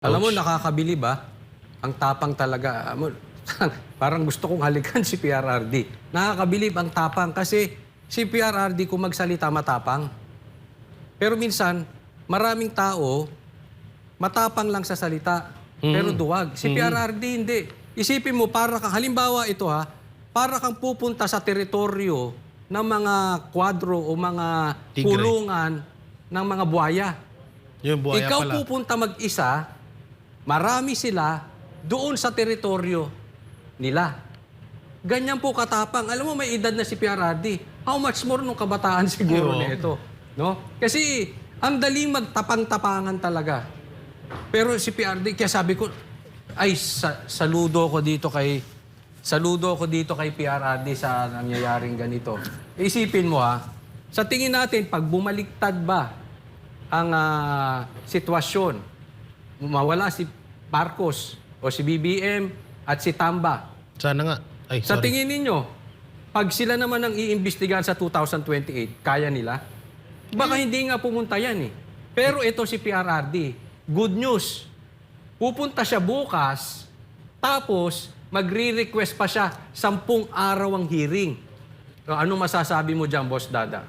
Alam mo, Ouch. nakakabili ba? Ang tapang talaga. Parang gusto kong halikan si PRRD. Nakakabilib ang tapang kasi si PRRD kung magsalita matapang. Pero minsan, maraming tao, matapang lang sa salita, pero duwag. Si PRRD hindi. Isipin mo, para kang, halimbawa ito para kang pupunta sa teritoryo ng mga kwadro o mga Tigre. kulungan ng mga buhaya. Yung buhaya Ikaw pala. pupunta mag-isa, marami sila doon sa teritoryo nila. Ganyan po katapang. Alam mo, may edad na si PRRD. How much more nung kabataan siguro Oo. nito? No? Kasi ang daling magtapang-tapangan talaga. Pero si PRRD, kaya sabi ko, ay, saludo ko dito kay PRRD sa nangyayaring ganito. Isipin mo sa tingin natin, pag bumaliktad ba ang sitwasyon, mawala si Marcos o si BBM at si Tamba. Sana nga. Ay, Sa sorry. tingin ninyo, pag sila naman ang iimbestigahan sa 2028, kaya nila? Baka hindi nga pumunta yan eh. Pero ito si PRRD, good news. Pupunta siya bukas, tapos magre-request pa siya 10 araw ang hearing. So, anong masasabi mo dyan, Boss Dada?